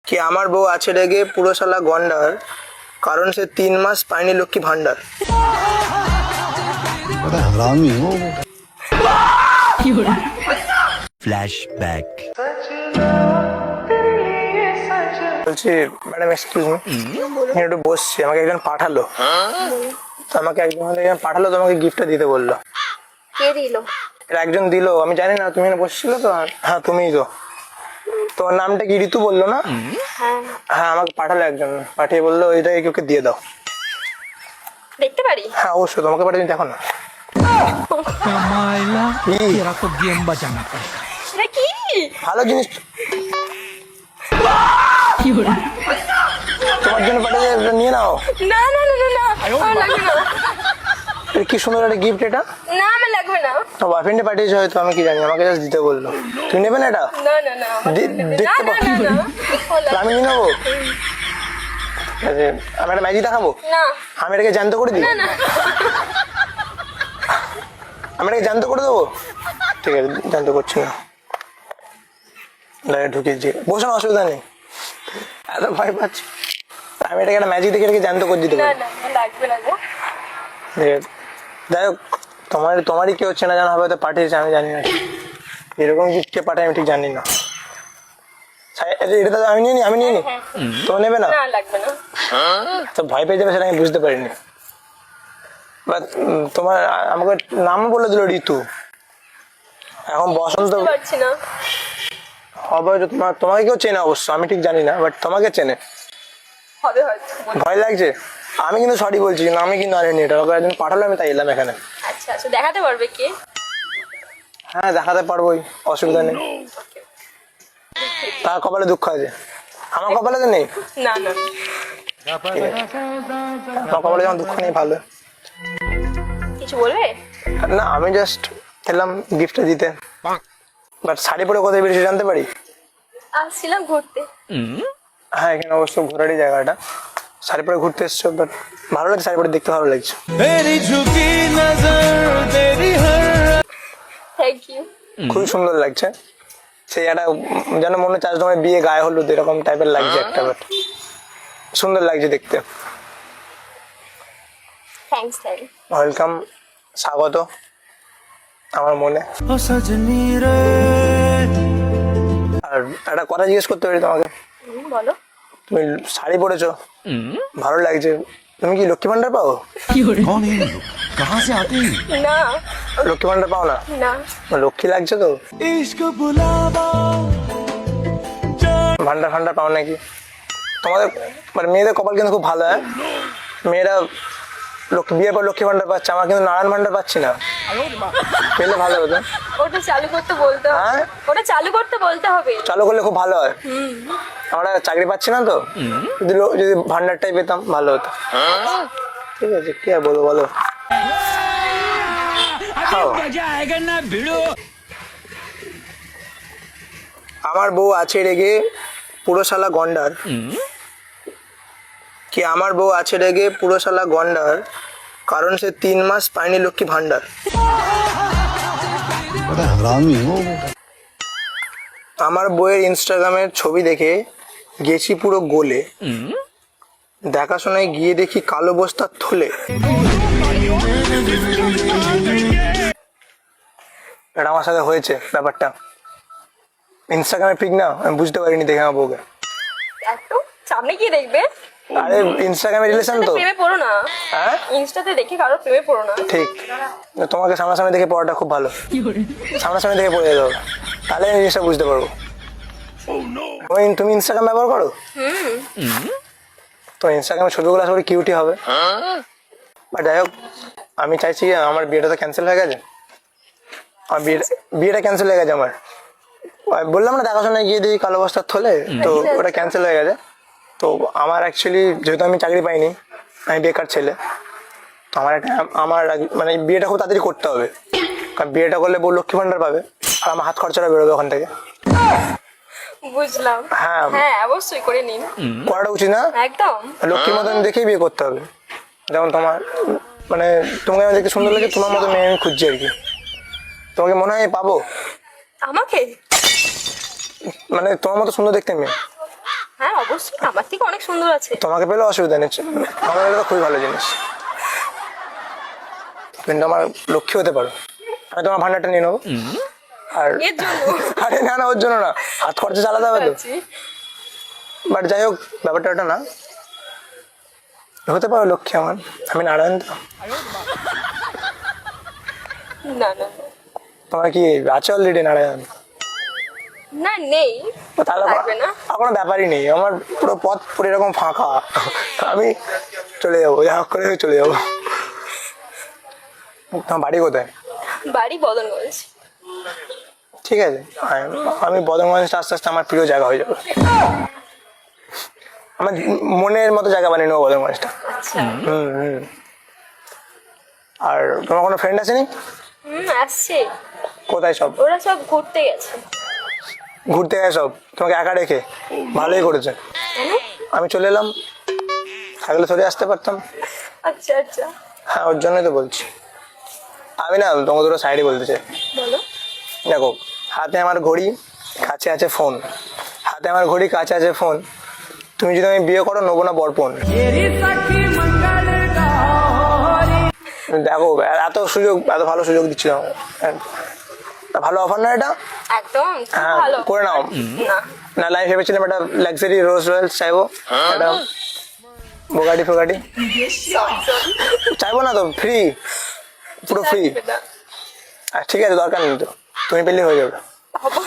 कि আমার বউ আছে রেগে পুরো শালা গন্ডার, কারণ সে 3 মাস পায়নি লক্ষ্মী ভান্ডার। बड़ा हरामी हो। फ्लैशबैक। বলছি ম্যাডাম এক্সকিউজ মি, আমি একটু বসছি, আমাকে একজন পাঠালো, তো আমাকে একজন পাঠালো, তোমাকে গিফটটা দিতে বললো। কে দিল? এর একজন দিলো, আমি জানি না, তুমি বসছিলে তো। হ্যাঁ তুমিই তো। তোমার নামটা কি ঋতু বললো না? হ্যাঁ, হ্যাঁ আমাকে পাঠালো একজন, পাঠিয়ে বললো ওইটাকে কেউকে দিয়ে দাও। দেখতে পারি? হ্যাঁ অবশ্যই, তোমাকে পাঠিয়ে দেখো না। कमाइला কি? तेरा तो गेम बजाना पड़ेगा। এটা কি? ভালো জিনিস তোমার জন্য পাঠিয়ে এটা নিয়ে নাও। না না না না না, আমার লাগবে না। এটা কি সুন্দর একটা গিফট, এটা না আমার লাগবে না। তো বয়ফ্রেন্ডে পাঠিয়েছে হয়তো, আমি কি জানি, আমাকে জাস্ট দিতে বললো। তুমি নেবে না এটা? না না না, আমার দে- লাগবে না। দেখতে না, পাও? না, না, না। আমার তো আমি লাগবে নিয়ে নেবো। আরে, আমি একটা ম্যাজিক দেখাবো, না। আমি এটাকে জ্যান্ত করে দিই, না না আমি এটাকে জ্যান্ত করে দেবো। ঠিক আছে, জ্যান্ত করছি না, ডাইরেক্ট ঢুকিয়েছি, বসে না, অসুবিধা নেই, এত ভয় পাচ্ছি। আমি এটাকে একটা ম্যাজিক দেখে এটাকে জ্যান্ত করে দিতে না পারি। না, আমার লাগবে না গো। ঠিক আছে, যাই হোক, তোমারই কেউ হচ্ছে না জানা হবে, তো পাঠিয়েছে, আমি জানি না এরকম গিফট কে পাঠায়, আমি ঠিক জানি না। এটা তো আমি নিয়ে নি, আমি নিয়ে নি, তো নেবে না? না লাগবে না। তো ভয় পেয়ে যাবে সেটা আমি বুঝতে পারিনি। বাট তোমার আমাকে নাম বলে দিল ঋতু, এখন বসন্ত বুঝতে পারছি না। হবে হয়তো। তোমাকে কেউ চেনে অবশ্য, আমি ঠিক জানি না, বাট তোমাকে চেনে। হবে হয়তো। ভয় লাগছে, আমি কিন্তু সরি বলছি, কিন্তু আমি কিন্তু আনিনি এটা, ওকে একজন পাঠালো, আমি তাই এলাম এখানে। আচ্ছা আচ্ছা, দেখাতে পারবে কে? হ্যাঁ দেখাতে পারবোই, অসুবিধা নেই। তার কপালে দুঃখ আছে, আমার কপালে তো নেই। না না, আমার কপালে যখন দুঃখ নেই, ভালো। কিছু বলবে? না আমি জাস্ট এলাম গিফটটা দিতে। বাট শাড়ি পরে কোথায় বেরিয়েছে জানতে পারি? আসছিলাম ঘুরতে। হ্যাঁ এখানে অবশ্য ঘোরারই জায়গাটা, শাড়ি পরে ঘুরতে এসছো, বাট ভালো লাগছে, শাড়ি পরে দেখতে ভালো লাগছে। Thank you. খুবই সুন্দর লাগছে, সেই একটা যেন মনে হচ্ছে আজ তোমার বিয়ে, গায়ে হলুদ, এরকম টাইপের লাগছে একটা, বাট সুন্দর লাগছে দেখতে। Thanks thank. ওয়েলকাম, স্বাগত আমার মনে। আর একটা কথা জিজ্ঞেস করতে পারি তোমাকে? বলো। তুমি শাড়ি পরেছো, ভালো লাগছে, তুমি কি লক্ষ্মী ভান্ডার পাও? कौन है ये लोग? कहाँ से आते हैं? না লক্ষ্মী ভান্ডার পাও না? না, লক্ষ্মী লাগছে তো, ভান্ডার ফান্ডার পাও নাকি? তোমাদের মানে মেয়েদের কপাল কিন্তু খুব ভালো, হ্যাঁ, মেয়েরা বিয়ের পর লক্ষ্মী ভান্ডার পাচ্ছে, আমার কিন্তু নারায়ণ ভান্ডার পাচ্ছি না, পেলে ভালো হতো। ওটা চালু করতে বলতে হবে। হ্যাঁ? ওটা চালু করতে বলতে হবে। চালু করলে খুব ভালো হয়, আমরা চাকরি পাচ্ছি না তো, যদি ভান্ডারটাই পেতাম ভালো হতো। ঠিক আছে, কি আর বলবো বলো। খাও। मजा आएगा ना भिड़ो। আমার বউ আছে রেগে পুরো শালা গন্ডার, কি আমার বউ আছে রেগে পুরো শালা গন্ডার, কারণ সে 3 মাস পায়নি লক্ষ্মী ভান্ডার। बड़ा हरामी हो। আমার বউয়ের ইনস্টাগ্রামের ছবি দেখে গেছি পুরো গোলে, দেখাশোনায় গিয়ে দেখি কালো বস্তার থলে। এটা আমার সাথে হয়েছে ব্যাপারটা, ইনস্টাগ্রামে পিক না, আমি বুঝতে পারিনি দেখে আমার বউকে। এত সামনে কি দেখবে? আরে ইনস্টাগ্রামে রিলেশন তো। প্রেমে পড়ো না। হ্যাঁ ইনস্টাতে দেখে কারো প্রেমে পড়ো না। ঠিক, তোমাকে সামনাসামনি দেখে পড়াটা খুব ভালো, সামনাসামনি দেখে পড়ে যেতে হবে, তাহলে আমি জিনিসটা বুঝতে পারবো। তুমি ইনস্টাগ্রাম ব্যবহার করো? তো ইনস্টাগ্রামে ছবিগুলো আশা করি কিউটি হবে। বা যাই হোক, আমি চাইছি আমার বিয়েটা তো ক্যান্সেল হয়ে গেছে, আমার বিয়েটা ক্যান্সেল হয়ে গেছে আমার। আমি বললাম না দেখাশোনায় গিয়ে দেখি কালো বস্তার থলে, তো ওটা ক্যান্সেল হয়ে গেছে। তো আমার অ্যাকচুয়ালি যেহেতু আমি চাকরি পাইনি, আমি বেকার ছেলে, তো আমার মানে বিয়েটা খুব তাড়াতাড়ি করতে হবে, কারণ বিয়েটা করলে বউ লক্ষ্মী ভান্ডার পাবে, আর আমার হাত খরচাটা বেরোবে ওখান থেকে। বুঝলাম। হ্যাঁ হ্যাঁ অবশ্যই করে নিন। করাটা উচিত না? একদম। লক্ষ্মীর মতন দেখেই বিয়ে করতে হবে, যেমন তোমার মানে তোমাকে আমি দেখতে সুন্দর লাগে, তোমার মতো মেয়ে আমি খুঁজছি আর কি। তোমাকে মনে হয় আমি পাবো? আমাকে? মানে তোমার মতো সুন্দর দেখতে মেয়ে হ্যাঁ অবশ্যই, আমার থেকে অনেক সুন্দর আছে। তোমাকে পেলে অসুবিধা নেই, আমার পেলে তো খুবই ভালো জিনিস। কিন্তু আমার লক্ষ্মী হতে পারো, আমি তোমার ভান্ডারটা নিয়ে নেবো। আর এর জন্য আরে না না, ওর জন্য না, হাত খরচা চালাতে হবে তো। আছি। বাট যাই হোক, ব্যাপারটা ওটা না, হতে পারো লক্ষ্মী আমার, আমি নারায়ণ তো। না না তোমার কি আছে অলরেডি নারায়ণ? না, নেই। তো তাহলে লাগবে না। আর কোনো ব্যাপারই নেই, আমার পুরো পথ পুরো এরকম ফাঁকা, আমি চলে যাবো, যা হোক করে চলে যাবো। তোমার বাড়ি কোথায়? বাড়ি বদনগঞ্জ। ঠিক আছে, আমি বদরগঞ্জটা আস্তে আস্তে আমার প্রিয় জায়গা হয়ে যাবে, আমার মনের মতো জায়গা বানিয়ে নেবো বদরগঞ্জটা। আচ্ছা। আর তোমার কোনো ফ্রেন্ড আছে নি? আসছে। কোথায় সব? ওরা সব ঘুরতে গেছে। ঘুরতে গেছে সব, তোমাকে একা রেখে? ভালোই করেছে, কেন? আমি চলে এলাম, থাকলে চলে আসতে পারতাম। আচ্ছা আচ্ছা, হ্যাঁ, ওর জন্যই তো বলছি। আমি না তোমাকে দুটো সাইডে বলতে চাই। বলো। দেখো, হাতে আমার ঘড়ি, কাছে আছে ফোন, হাতে আমার ঘড়ি, কাছে আছে ফোন, তুমি যদি আমি বিয়ে করো নেবো না বরপণ। দেখো, এত সুযোগ, এত ভালো সুযোগ দিচ্ছিলাম, ভালো অফার না এটা? একদম খুব হ্যাঁ, ভালো। করে নাও। না না, লাইফ ভেবেছিলাম একটা লাক্সারি রোজ রয়েলস চাইবো, একটা বোগাটি ফোগাটি চাইবো না তো, ফ্রি, পুরো ফ্রি। লাগবে না। ঠিক আছে, দরকার নেই তো, তুমি পেলে হয়ে যাবে। হবো।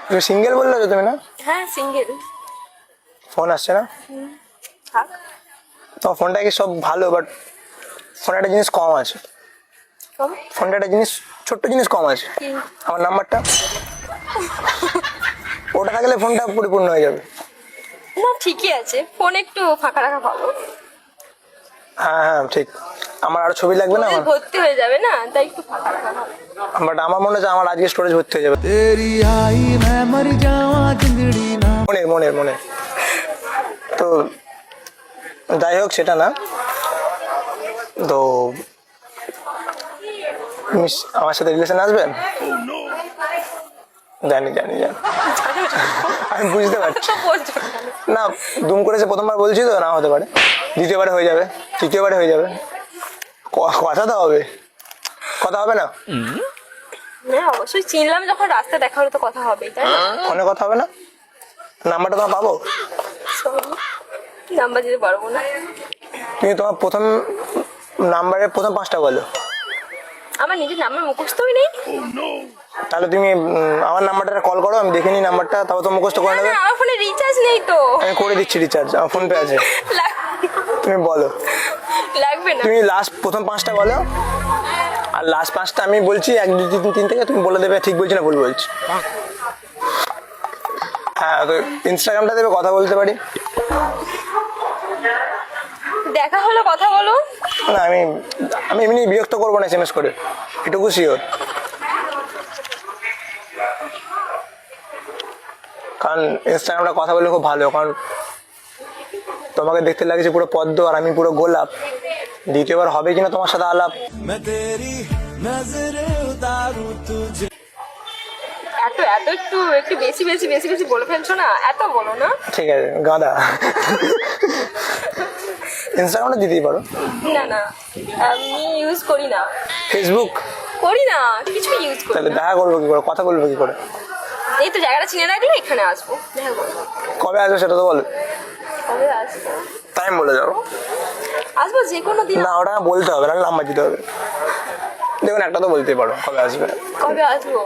তুমি সিঙ্গেল বললে তো তুমি, না? হ্যাঁ সিঙ্গেল। ফোন আসছে না? থাক। তোমার ফোনটা কি সব ভালো, বাট ফোনে একটা জিনিস কম আছে, কম? ফোনটা একটা জিনিস, ছোট্ট জিনিস কম আছে, কি? আমার নাম্বারটা, ওটা থাকলে ফোনটা পরিপূর্ণ হয়ে যাবে। না ঠিকই আছে, ফোন একটু ফাঁকা রাখা ভালো। হ্যাঁ হ্যাঁ ঠিক, আমার আরো ছবি লাগবে না আমার, ভর্তি হয়ে যাবে না, তাই একটু ফাঁকা রাখা ভালো। বাট আমার মনে হচ্ছে আমার আজকে স্টোরেজ ভর্তি হয়ে যাবে। तेरी आई मैं मर जावा जिंदड़ी ना মনের মনের মনে তো, যাই হোক সেটা না তো, তুমি আমার সাথে রিলেশন আসবেন? জানি জানি জানি, আমি বুঝতে পারছি। তো বলছো না। না, দুম করেছে প্রথমবার বলছি তো, না হতে পারে, দ্বিতীয়বারে হয়ে যাবে, তৃতীয়বারে হয়ে যাবে, কথা তো হবে, কথা হবে না? হ্যাঁ অবশ্যই, চিনলাম যখন রাস্তা দেখা হলে তো কথা হবেই, তাই না? ফোনে কথা হবে না? নাম্বারটা তোমার পাবো? সরি, নাম্বার দিতে পারবো না। তুমি তোমার প্রথম নাম্বারের প্রথম 5টা বলো। আমার নিজের নাম্বার মুখস্থই নেই। তাহলে তুমি আমার নাম্বারটা কল করো, আমি দেখে নিই নাম্বারটা, তারপর তো মুখস্থ করে না নেবে। না, আমার ফোনে রিচার্জ নেই তো। আমি করে দিচ্ছি রিচার্জ, আমার ফোন পে আছে, তুমি বলো। লাগবে না। তুমি লাস্ট প্রথম 5টা বলো, আর লাস্ট 5টা আমি বলছি 1 2 3 3 থেকে, তুমি বলে দেবে ঠিক বলছি না ভুল বলছি। হ্যাঁ, তো ইনস্টাগ্রামটা দেবে, কথা বলতে পারি। দেখা হলো কথা বলো। না, আমি এমনি বিরক্ত করবো না SMS করে, এটুকু শিওর। কারণ ইনস্টাগ্রামটা কথা বললে খুব ভালো, কারণ তোমাকে দেখতে লাগছে পুরো পদ্ম আর আমি পুরো গোলাপ, দ্বিতীয়বার হবে কিনা তোমার সাথে আলাপ। मैं तेरी नजरें उतारूं तुझे এত এত একটু একটু বেশি বেশি বেশি বেশি বলে ফেলছো না, এত বলো না। ঠিক আছে, গাঁদা। ইনস্টাগ্রামটা দিতেই পারো। না না, আমি ইউজ করি না, ফেসবুক? করি না, কিছু ইউজ করি তাহলে না। দেখা করবো কি করে, কথা বলবো কি করে? এই তো জায়গাটা চিনে রাখলে এখানে আসবো, দেখা করবো। কবে আসবে সেটা তো বলো, কবে আসবো? টাইম বলে যাও। আসবো যে কোনো দিন। না, ওটা বলতে হবে না, নাম্বার দিতে হবে। দেখুন, একটা তো বলতেই পারো কবে আসবে। কবে আসবো?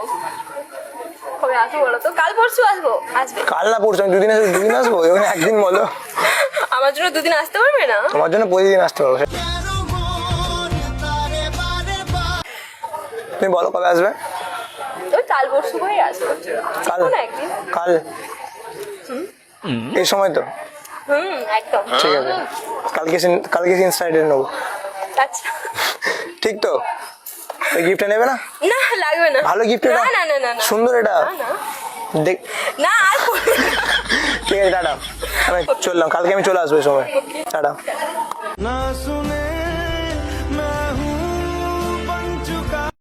কবে আসবো বলো তো? কাল পরশু আসবো? আসবে? কাল না পরশু, আমি দুদিন আসবো, এখানে একদিন বলো। আমার জন্য দুদিন আসতে পারবে না? তোমার জন্য প্রতিদিন আসতে পারবো। তুমি বলো কবে আসবে। তো কাল পরশু করে আসবো, কাল? কোনো একদিন। কাল এই সময় তো? একদম। ঠিক আছে, কালকে ইনস্টাইডে নেবো, আচ্ছা। ঠিক তো? ওই গিফটটা নেবে না? না লাগবে না। ভালো gift এটা? না না না না না। সুন্দর এটা, না না দেখ। না, আর করবে না। ঠিক আছে, টাটা, আমি চললাম, কালকে আমি চলে আসবো এই সময়, টাটা। ना सुने